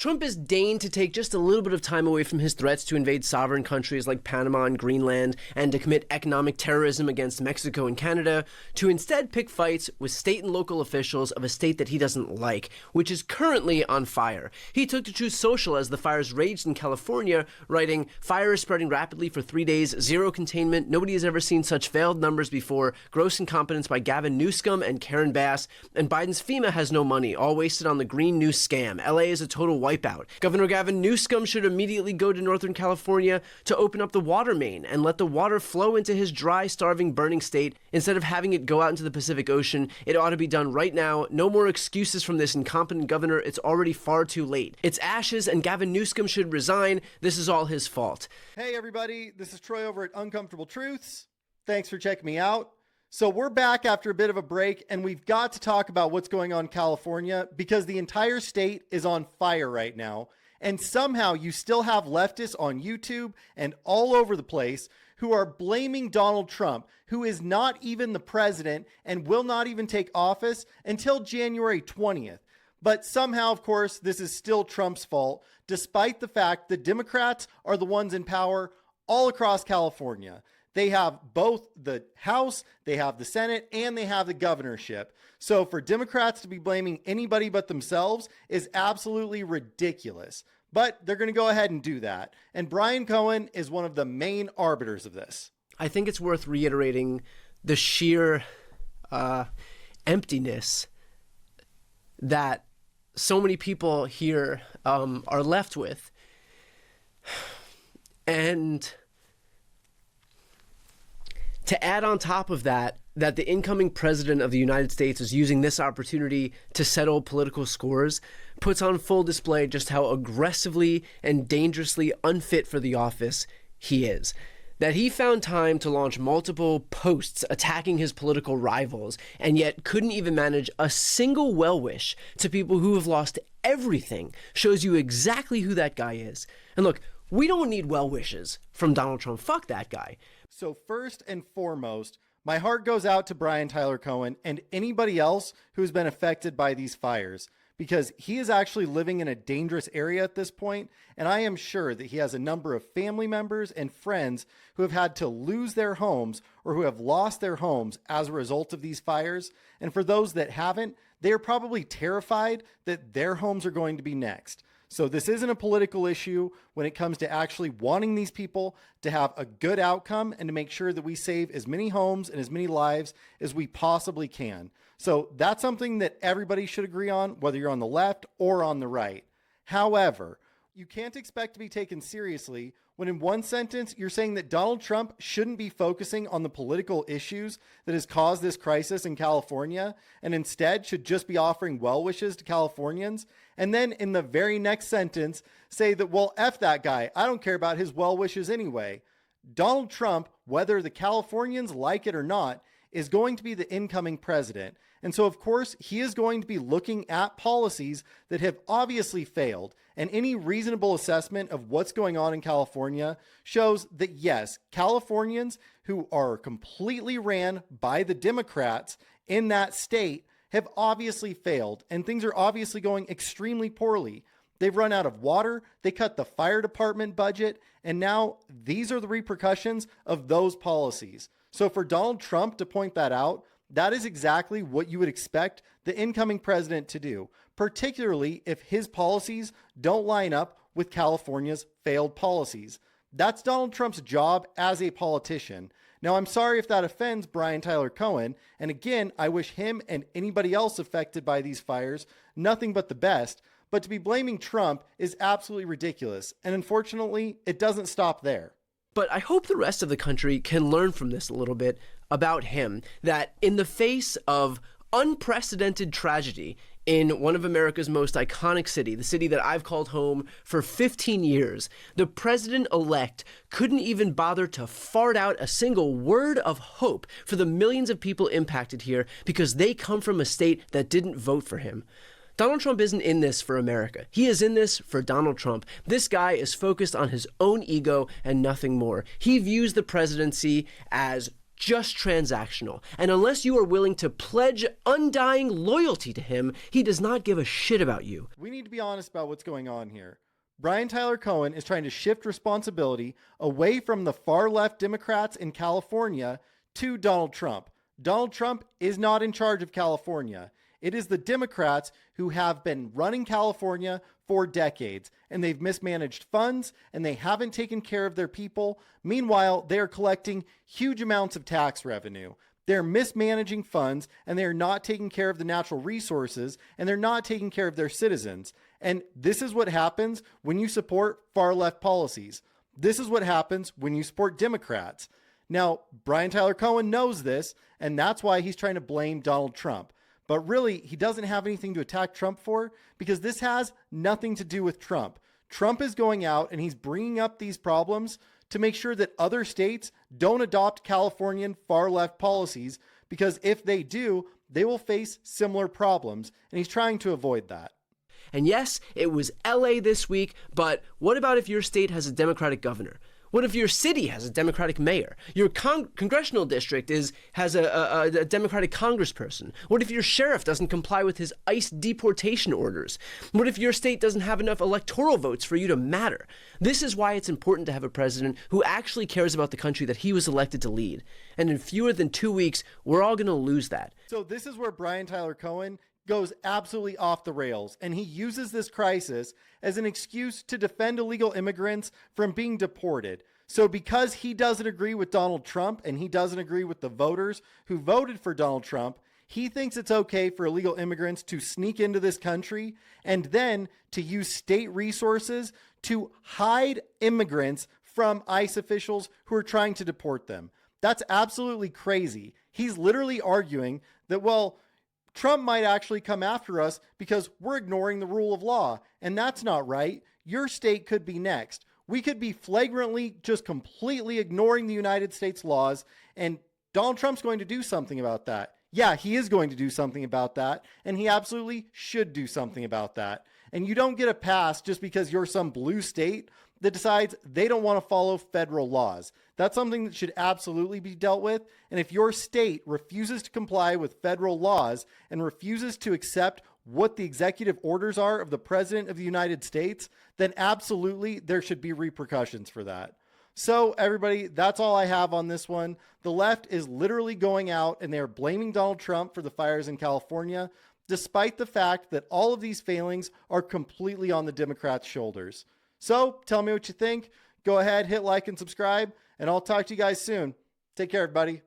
Trump has deigned to take just a little bit of time away from his threats to invade sovereign countries like Panama and Greenland and to commit economic terrorism against Mexico and Canada, to instead pick fights with state and local officials of a state that he doesn't like, which is currently on fire. He took to Truth Social as the fires raged in California, writing, "Fire is spreading rapidly for 3 days, zero containment, nobody has ever seen such failed numbers before, gross incompetence by Gavin Newsom and Karen Bass, and Biden's FEMA has no money, all wasted on the Green New scam. LA is a total wipeout. Governor Gavin Newsom should immediately go to Northern California to open up the water main and let the water flow into his dry, starving, burning state instead of having it go out into the Pacific Ocean. It ought to be done right now. No more excuses from this incompetent governor. It's already far too late. It's ashes and Gavin Newsom should resign. This is all his fault." Hey everybody, this is Troy over at Uncomfortable Truths. Thanks for checking me out. So we're back after a bit of a break, and we've got to talk about what's going on in California because the entire state is on fire right now. And somehow you still have leftists on YouTube and all over the place who are blaming Donald Trump, who is not even the president and will not even take office until January 20th. But somehow, of course, this is still Trump's fault, despite the fact that Democrats are the ones in power all across California. They have both the House, they have the Senate, and they have the governorship. So for Democrats to be blaming anybody but themselves is absolutely ridiculous. But they're going to go ahead and do that. And Tyler Cohen is one of the main arbiters of this. I think it's worth reiterating the sheer emptiness that so many people here are left with. And to add on top of that, that the incoming president of the United States is using this opportunity to settle political scores puts on full display just how aggressively and dangerously unfit for the office he is. That he found time to launch multiple posts attacking his political rivals and yet couldn't even manage a single well-wish to people who have lost everything shows you exactly who that guy is. And look, we don't need well wishes from Donald Trump. Fuck that guy. So first and foremost, my heart goes out to Tyler Cohen and anybody else who's been affected by these fires, because he is actually living in a dangerous area at this point, and I am sure that he has a number of family members and friends who have had to lose their homes or who have lost their homes as a result of these fires. And for those that haven't, they are probably terrified that their homes are going to be next. So this isn't a political issue when it comes to actually wanting these people to have a good outcome and to make sure that we save as many homes and as many lives as we possibly can. So that's something that everybody should agree on, whether you're on the left or on the right. However, you can't expect to be taken seriously when in one sentence you're saying that Donald Trump shouldn't be focusing on the political issues that has caused this crisis in California and instead should just be offering well wishes to Californians. And then in the very next sentence say that, well, F that guy, I don't care about his well wishes anyway. Donald Trump, whether the Californians like it or not, is going to be the incoming president. And so, of course, he is going to be looking at policies that have obviously failed. And any reasonable assessment of what's going on in California shows that, yes, Californians who are completely ran by the Democrats in that state have obviously failed. And things are obviously going extremely poorly. They've run out of water. They cut the fire department budget. And now these are the repercussions of those policies. So for Donald Trump to point that out, that is exactly what you would expect the incoming president to do, particularly if his policies don't line up with California's failed policies. That's Donald Trump's job as a politician. Now, I'm sorry if that offends Tyler Cohen. And again, I wish him and anybody else affected by these fires nothing but the best. But to be blaming Trump is absolutely ridiculous. And unfortunately, it doesn't stop there. But I hope the rest of the country can learn from this a little bit about him, that in the face of unprecedented tragedy in one of America's most iconic city, the city that I've called home for 15 years, the president-elect couldn't even bother to fart out a single word of hope for the millions of people impacted here because they come from a state that didn't vote for him. Donald Trump isn't in this for America. He is in this for Donald Trump. This guy is focused on his own ego and nothing more. He views the presidency as just transactional. And unless you are willing to pledge undying loyalty to him, he does not give a shit about you. We need to be honest about what's going on here. Brian Tyler Cohen is trying to shift responsibility away from the far left Democrats in California to Donald Trump. Donald Trump is not in charge of California. It is the Democrats who have been running California for decades, and they've mismanaged funds and they haven't taken care of their people. Meanwhile, they are collecting huge amounts of tax revenue. They're mismanaging funds and they're not taking care of the natural resources and they're not taking care of their citizens. And this is what happens when you support far left policies. This is what happens when you support Democrats. Now, Brian Tyler Cohen knows this, and that's why he's trying to blame Donald Trump. But really, he doesn't have anything to attack Trump for, because this has nothing to do with Trump. Trump is going out and he's bringing up these problems to make sure that other states don't adopt Californian far left policies, because if they do, they will face similar problems, and he's trying to avoid that. And yes, it was LA this week, but what about if your state has a Democratic governor? What if your city has a Democratic mayor? Your congressional district has a Democratic congressperson? What if your sheriff doesn't comply with his ICE deportation orders? What if your state doesn't have enough electoral votes for you to matter? This is why it's important to have a president who actually cares about the country that he was elected to lead. And in fewer than 2 weeks, we're all going to lose that. So this is where Brian Tyler Cohen goes absolutely off the rails, and he uses this crisis as an excuse to defend illegal immigrants from being deported. So because he doesn't agree with Donald Trump and he doesn't agree with the voters who voted for Donald Trump, he thinks it's okay for illegal immigrants to sneak into this country and then to use state resources to hide immigrants from ICE officials who are trying to deport them. That's absolutely crazy. He's literally arguing that, well, Trump might actually come after us because we're ignoring the rule of law. And that's not right. Your state could be next. We could be flagrantly just completely ignoring the United States laws, and Donald Trump's going to do something about that. Yeah, he is going to do something about that, and he absolutely should do something about that. And you don't get a pass just because you're some blue state that decides they don't want to follow federal laws. That's something that should absolutely be dealt with. And if your state refuses to comply with federal laws and refuses to accept what the executive orders are of the President of the United States, then absolutely there should be repercussions for that. So everybody, that's all I have on this one. The left is literally going out and they're blaming Donald Trump for the fires in California, despite the fact that all of these failings are completely on the Democrats' shoulders. So tell me what you think. Go ahead, hit like and subscribe, and I'll talk to you guys soon. Take care, everybody.